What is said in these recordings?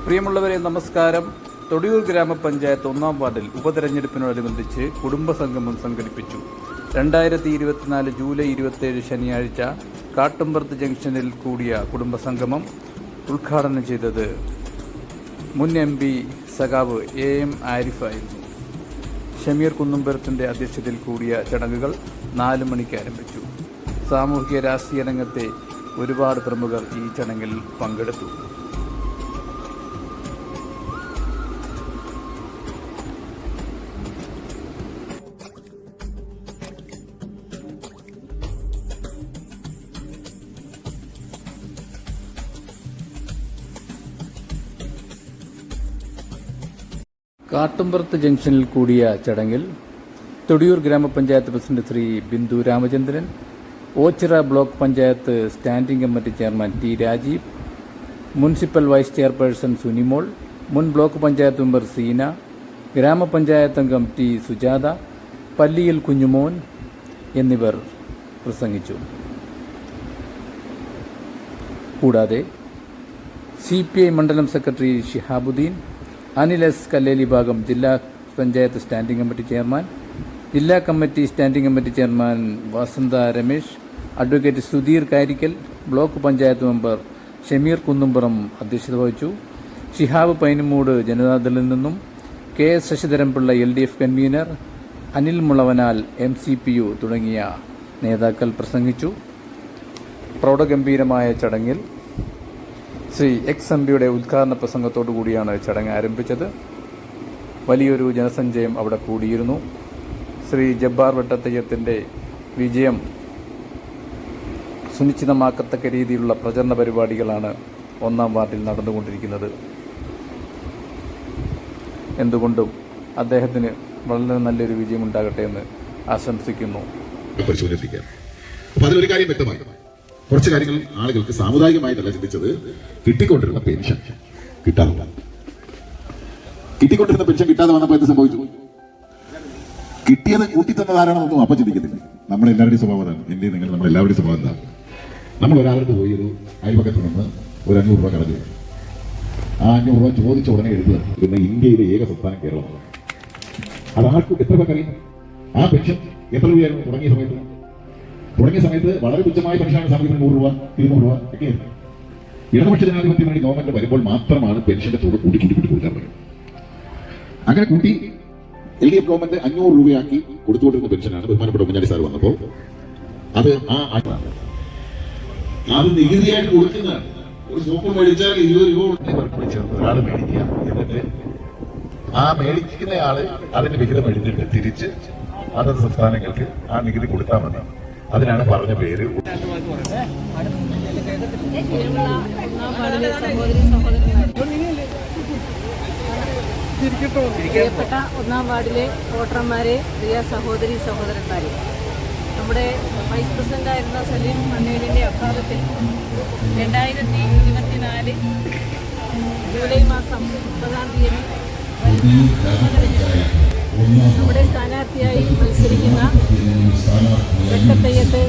പ്രിയമുള്ളവരെ നമസ്കാരം. തൊടിയൂർ ഗ്രാമപഞ്ചായത്ത് 1-ാം വാർഡിൽ ഉപതെരഞ്ഞെടുപ്പിനോടനുബന്ധിച്ച് കുടുംബസംഗമം സംഘടിപ്പിച്ചു. 2024 ജൂലൈ 27 ശനിയാഴ്ച കാട്ടുംപുറത്ത് ജംഗ്ഷനിൽ കൂടിയ കുടുംബസംഗമം ഉദ്ഘാടനം ചെയ്തത് മുൻ MP സഖാവ് AM ആരിഫായിരുന്നു. ഷമീർ കുന്നുംപുറത്തിൻ്റെ അധ്യക്ഷതയിൽ കൂടിയ ചടങ്ങുകൾ 4 മണിക്ക് ആരംഭിച്ചു. സാമൂഹിക രാഷ്ട്രീയ രംഗത്തെ ഒരുപാട് പ്രമുഖർ ഈ ചടങ്ങിൽ പങ്കെടുത്തു. കാട്ടുംപുറത്ത് ജംഗ്ഷനിൽ കൂടിയ ചടങ്ങിൽ Thodiyoor grama panchayat president Shri Bindu Ramachandran, Oachira block panchayat standing committee chairman T. Rajeev, municipal vice chairperson Sunimol, മുൻ ബ്ലോക്ക് പഞ്ചായത്ത് മെമ്പർ സീന, ഗ്രാമപഞ്ചായത്ത് അംഗം T. സുജാത, പല്ലിയിൽ കുഞ്ഞുമോൻ എന്നിവർ പ്രസംഗിച്ചു. കൂടാതെ CPI മണ്ഡലം സെക്രട്ടറി ഷിഹാബുദ്ദീൻ, അനിൽ S. കല്ലേലി ഭാഗം ജില്ലാ പഞ്ചായത്ത് സ്റ്റാൻഡിംഗ് കമ്മിറ്റി ചെയർമാൻ, ജില്ലാ committee standing committee chairman Vasantha Ramesh, advocate Sudheer Karikkal, block panchayat member Shameer Kunnumpuram അധ്യക്ഷത വഹിച്ചു. ഷിഹാബ് പൈനുമൂട് ജനതാദളിൽ നിന്നും, KS Sasidharan Pillai LDF convener, Anil Mulavanal MCPU തുടങ്ങിയ നേതാക്കൾ പ്രസംഗിച്ചു. പ്രൗഢഗംഭീരമായ ചടങ്ങിൽ ശ്രീ MP ഉദ്ഘാടന പ്രസംഗത്തോടു കൂടിയാണ് ചടങ്ങ് ആരംഭിച്ചത്. വലിയൊരു ജനസഞ്ചയം അവിടെ കൂടിയിരുന്നു. ശ്രീ ജബ്ബാർ വെട്ടത്തയ്യത്തിൻ്റെ വിജയം സുനിശ്ചിതമാക്കത്തക്ക രീതിയിലുള്ള പ്രചരണ പരിപാടികളാണ് 1-ാം വാർഡിൽ നടന്നുകൊണ്ടിരിക്കുന്നത്. എന്തുകൊണ്ടും അദ്ദേഹത്തിന് വളരെ നല്ലൊരു വിജയം ഉണ്ടാകട്ടെ എന്ന് ആശംസിക്കുന്നു. അതിലൊരു കാര്യം വ്യക്തമായി, കുറച്ച് കാര്യങ്ങൾ ആളുകൾക്ക് സാമുദായികമായിട്ടല്ല ചിന്തിച്ചത്. കിട്ടിക്കൊണ്ടിരുന്ന പെൻഷൻ കിട്ടാതെ കിട്ടാതെ വന്നപ്പോൾ എന്ത് സംഭവിച്ചു? കിട്ടിയത് കൂട്ടിത്തന്നതാരാണെന്നൊന്നും അപ്പം ചിന്തിക്കത്തില്ല. നമ്മളെല്ലാവരുടെയും സ്വഭാവം അതാണ്. എൻ്റെ നിങ്ങൾ നമ്മളെല്ലാവരുടെയും സ്വഭാവം എന്താണ്? നമ്മൾ ഒരാൾക്ക് പോയി ഒരു അയൽപക്കത്ത് നിന്ന് ഒരു 500 രൂപ കളഞ്ഞു. ആ 500 രൂപ ചോദിച്ച ഉടനെ എഴുതുക പിന്നെ ഇന്ത്യയിലെ ഏക സംസ്ഥാനം കേരളമാണ്. അതാർക്കും എത്ര പേർക്കറിയാം? ആ പെൻഷൻ എത്ര രൂപയായിരുന്നു തുടങ്ങിയ സമയത്ത് വളരെ തുച്ഛമായ പെൻഷനാണ്. സമയത്തിന് 100 രൂപ 200 രൂപ ഒക്കെയായിരുന്നു. ഇടതുപക്ഷ ജനാധിപത്യം വേണ്ടി ഗവൺമെന്റ് വരുമ്പോൾ മാത്രമാണ് പെൻഷന്റെ തുക കൂട്ടി കൊടുക്കാൻ പറ്റും. അങ്ങനെ കൂട്ടി LDF ഗവൺമെന്റ് 500 രൂപയാക്കി കൊടുത്തുകൊണ്ടിരുന്ന പെൻഷനാണ് ബഹുമാനപ്പെട്ട ഉമ്മൻചാണ്ടി സാർ വന്നപ്പോൾ അത് നികുതിയായിട്ട് കൊടുക്കുന്നതാണ്. ഒരു സോപ്പ് മേടിച്ചാൽ 20 രൂപ ഒരാൾ മേടിക്കുക, എന്നിട്ട് ആ മേടിക്കുന്നയാള് അതിന്റെ വിഹിതം എഴുതിയിട്ട് തിരിച്ച് അതത് സംസ്ഥാനങ്ങൾക്ക് ആ നികുതി കൊടുത്താൽ മതി. അതിനാണ് പറഞ്ഞ പേര്. പ്രിയപ്പെട്ട 1-ാം വാർഡിലെ വോട്ടർമാരെ, പ്രിയ സഹോദരി സഹോദരന്മാരെ, നമ്മുടെ വൈസ് പ്രസിഡന്റായിരുന്ന സലീം മണ്ണേലിൻ്റെ അഭാവത്തിൽ 2024 ജൂലൈ മാസം 30-ാം തീയതി നമ്മുടെ സ്ഥാനാർത്ഥിയായി മത്സരിക്കുന്ന വെട്ടത്തയ്യത്ത്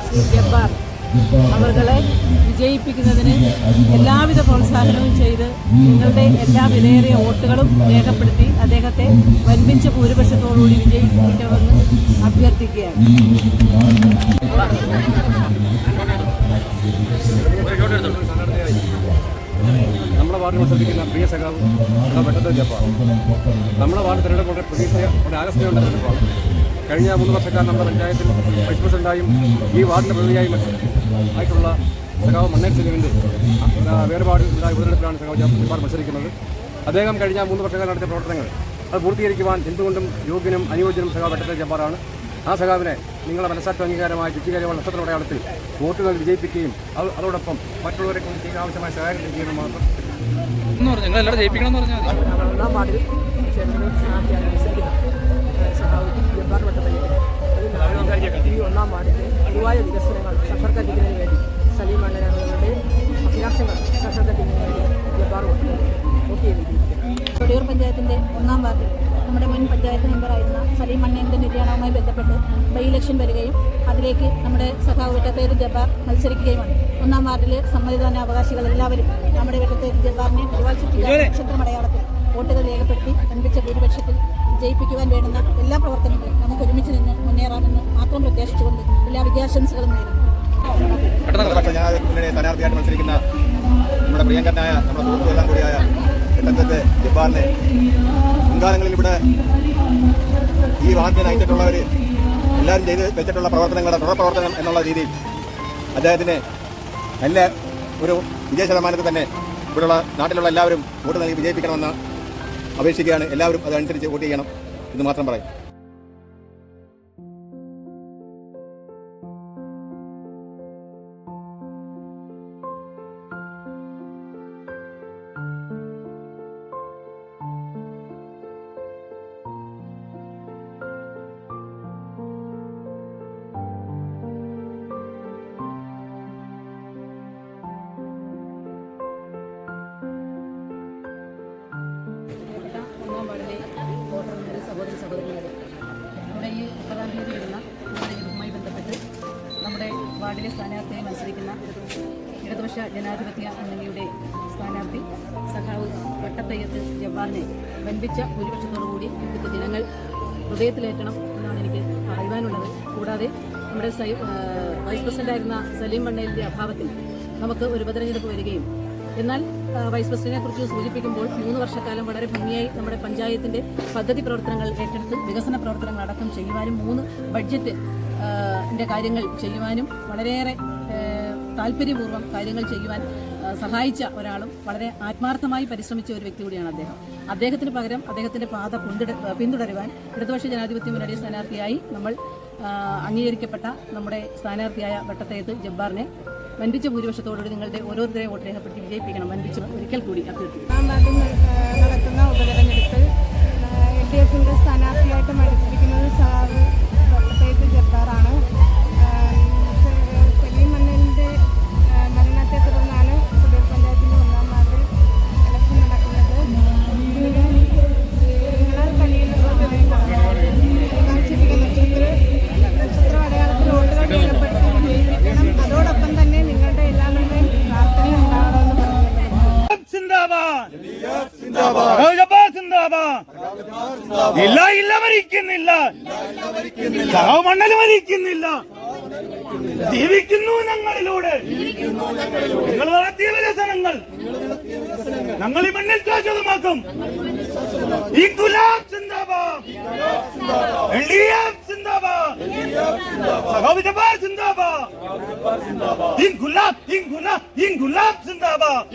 ശ്രീ ജബ്ബാർ അവർകളെ വിജയിപ്പിക്കുന്നതിന് എല്ലാവിധ പ്രോത്സാഹനവും ചെയ്ത് നിങ്ങളുടെ എല്ലാ വിലയേറിയ വോട്ടുകളും രേഖപ്പെടുത്തി അദ്ദേഹത്തെ വൻപിച്ച ഭൂരിപക്ഷത്തോടുകൂടി വിജയിപ്പിക്കണമെന്ന് അഭ്യർത്ഥിക്കുകയാണ്. നമ്മുടെ വാർഡിൽ മത്സരിക്കുന്ന പ്രിയ സഖാവ് വെട്ടത്തയ്യത്ത് ജബ്ബാർ നമ്മുടെ വാർഡ് തിരഞ്ഞെടുപ്പ് പ്രതീക്ഷ ആകസ്മികമുണ്ടായിരുന്നു. കഴിഞ്ഞ 3 വർഷക്കാലം നമ്മുടെ പഞ്ചായത്തിൽ വൈസ് പ്രസിഡന്റായും ഈ വാർഡിൻ്റെ പ്രതിനിധിയായും ആയിട്ടുള്ള സഖാവ് മണ്ണേൽ സലീമിൻ്റെ വേർപാട് ഉപതെരഞ്ഞെടുപ്പിലാണ് സഖാവ് ജബ്ബാർ മത്സരിക്കുന്നത്. അദ്ദേഹം കഴിഞ്ഞ 3 വർഷക്കാലം നടത്തിയ പ്രവർത്തനങ്ങൾ അത് പൂർത്തീകരിക്കുവാൻ എന്തുകൊണ്ടും യോഗ്യനും അനുയോജ്യനും സഖാവ് വെട്ടത്തയ്യത്ത് ജബ്ബാറാണ്. ആ സഖാവിനെ നിങ്ങളുടെ മനസ്സാക്ഷി അംഗീകാരമായ ചുറ്റിക്കാര്യമായ നക്ഷത്രങ്ങളുടെ അടത്തിൽ വോട്ടുകൾ വിജയിപ്പിക്കുകയും അതോടൊപ്പം മറ്റുള്ളവരെ കൊണ്ട് ആവശ്യമായ സഹായം ചെയ്യുന്നത് മാത്രം. 1-ാം വാർഡിൽ ജബ്ബാർ വെട്ടത്തയ്യത്തിന് ഈ 1-ാം വാർഡിലെ പൊതുവായ വികസനങ്ങൾ സാക്ഷാത്കരിക്കുന്നതിന് വേണ്ടി സലീം മണ്ണേലിൻ്റെ അഭിലാഷങ്ങൾ സാക്ഷാത്കരിക്കുന്നതിന് വേണ്ടി ജബ്ബാർ വോട്ട് ചെയ്തിരിക്കുന്നു. തൊടിയൂർ പഞ്ചായത്തിൻ്റെ 1-ാം വാർഡിൽ നമ്മുടെ മുൻ പഞ്ചായത്ത് മെമ്പറായിരുന്ന സലീം മണ്ണേലിൻ്റെ നിര്യാണവുമായി ബന്ധപ്പെട്ട് ബൈ ഇലക്ഷൻ വരികയും അതിലേക്ക് നമ്മുടെ സഖാവ് വെട്ടത്തേത് ജബ്ബാർ മത്സരിക്കുകയുമാണ്. 1-ാം വാർഡിലെ സമ്മതിദാനാവകാശികൾ എല്ലാവരും നമ്മുടെ വെട്ടത്തേത് ജബ്ബാറിനെ ഒരുപാട് നക്ഷത്രമടയാളത്തിൽ വോട്ടുകൾ രേഖപ്പെടുത്തി വൻപിച്ച ഭൂരിപക്ഷത്തിൽ വിജയിപ്പിക്കുവാൻ വേണ്ടുന്ന എല്ലാ പ്രവർത്തനങ്ങളും നമുക്ക് ഒരുമിച്ച് നിന്ന് മുന്നേറാമെന്ന് മാത്രം പ്രത്യാശിച്ചുകൊണ്ട് എല്ലാ വിജയാശംസകളും നേരുന്നു. സ്ഥാനാർത്ഥിയായിട്ട് മത്സരിക്കുന്ന നമ്മുടെ പ്രിയങ്കരനായ നമ്മുടെ സുഹൃത്തുക്കളെല്ലാം കൂടിയായ വെട്ടത്തേത് ജബ്ബാറിനെ മുൻകാലങ്ങളിൽ ഇവിടെ ഈ വാർഡിനെ നയിച്ചിട്ടുള്ളവർ എല്ലാവരും ചെയ്ത് വെച്ചിട്ടുള്ള പ്രവർത്തനങ്ങളുടെ തുടർപ്രവർത്തനം എന്നുള്ള രീതിയിൽ അദ്ദേഹത്തിന് നല്ല ഒരു വിജയ ശതമാനത്തിൽ തന്നെ ഇവിടെയുള്ള നാട്ടിലുള്ള എല്ലാവരും വോട്ട് നൽകി വിജയിപ്പിക്കണമെന്ന് അപേക്ഷിക്കുകയാണ്. എല്ലാവരും അതനുസരിച്ച് വോട്ട് ചെയ്യണം എന്ന് മാത്രം പറയും. വോട്ടർമാരെ സഹോദരന്മാരെ നമ്മുടെ ഈ 30-ാം തീയതി വരുന്ന തെരഞ്ഞെടുപ്പുമായി ബന്ധപ്പെട്ട് നമ്മുടെ വാർഡിലെ സ്ഥാനാർത്ഥിയെ മത്സരിക്കുന്ന ഇടതുപക്ഷ ജനാധിപത്യ മുന്നണിയുടെ സ്ഥാനാർത്ഥി സഖാവ് വട്ടത്തയ്യത്ത് ജബ്ബാറിനെ വൻപിച്ച ഭൂരിപക്ഷത്തോടുകൂടി ഇവിടുത്തെ ജനങ്ങൾ ഹൃദയത്തിലേറ്റണം എന്നാണ് എനിക്ക് പറയുവാനുള്ളത്. കൂടാതെ നമ്മുടെ വൈസ് പ്രസിഡന്റായിരുന്ന സലീം മണ്ണേലിൻ്റെ അഭാവത്തിൽ നമുക്ക് ഒരു ഉപതെരഞ്ഞെടുപ്പ് വരികയും എന്നാൽ വൈസ് പ്രസിഡന്റിനെ കുറിച്ച് സൂചിപ്പിക്കുമ്പോൾ 3 വർഷക്കാലം വളരെ ഭംഗിയായി നമ്മുടെ പഞ്ചായത്തിന്റെ പദ്ധതി പ്രവർത്തനങ്ങൾ ഏറ്റെടുത്ത് വികസന പ്രവർത്തനങ്ങൾ അടക്കം ചെയ്യുവാനും 3 ബഡ്ജറ്റിന്റെ കാര്യങ്ങൾ ചെയ്യുവാനും വളരെയേറെ താല്പര്യപൂർവ്വം കാര്യങ്ങൾ ചെയ്യുവാൻ സഹായിച്ച ഒരാളും വളരെ ആത്മാർത്ഥമായി പരിശ്രമിച്ച ഒരു വ്യക്തി കൂടിയാണ് അദ്ദേഹം. അദ്ദേഹത്തിന് പകരം അദ്ദേഹത്തിന്റെ പാത പിന്തുടരുവാൻ ഇടതുപക്ഷ ജനാധിപത്യ മുന്നണി സ്ഥാനാർത്ഥിയായി നമ്മൾ അംഗീകരിക്കപ്പെട്ട നമ്മുടെ സ്ഥാനാർത്ഥിയായ വെട്ടത്തേത് ജബ്ബാറിനെ വൻപിച്ച ഭൂരിപക്ഷത്തോടുകൂടി നിങ്ങളുടെ ഓരോരുത്തരെയും വോട്ട് രേഖപ്പെടുത്തി വിജയിപ്പിക്കണം. വൻപിച്ച് ഒരിക്കൽ കൂടി അഭ്യർത്ഥിക്കുന്നു. നടക്കുന്ന ഉപതെരഞ്ഞെടുപ്പിൽ LDFിന്റെ സ്ഥാനാർത്ഥിയായിട്ട് മത്സരിക്കുന്നത് സഖാവ് വെട്ടത്തേത് ജബ്ബാറാണ്. സലീം മണ്ണേലിന്റെ മരണത്തെ തുടർന്നാണ് പുതിയ പഞ്ചായത്തിന്റെ 1-ാം വാർഡിൽ ഇലക്ഷൻ നടക്കുന്നത്. നിങ്ങളാൽ കഴിയുന്ന സഹായം നക്ഷത്ര അടയാളത്തിൽ വോട്ടുകൾ രേഖപ്പെടുത്തി വിജയിപ്പിക്കണം. അതോടൊപ്പം തന്നെ നിങ്ങളുടെ എല്ലാവരുടെയും പ്രാർത്ഥനയും ഉണ്ടാകണമെന്ന് പറഞ്ഞു. ഇല്ല മരിക്കുന്നില്ല, മണ്ണൽ മരിക്കുന്നില്ല, ജീവിക്കുന്നു ഞങ്ങളിലൂടെ. നിങ്ങൾ നടത്തിയ വികസനങ്ങൾ ഞങ്ങൾ ഈ മണ്ണിൽ ശാശ്വതമാക്കും. ഇൻകുലാബ് സിന്ദാബാദ്, LDF സിന്ദാബാദ്, സഖാവ് ജബ്ബാർ സിന്ദാബാദ്, ഇൻകുലാബ് ഇൻകുലാബ് ഇൻകുലാബ് സിന്ദാബാദ്.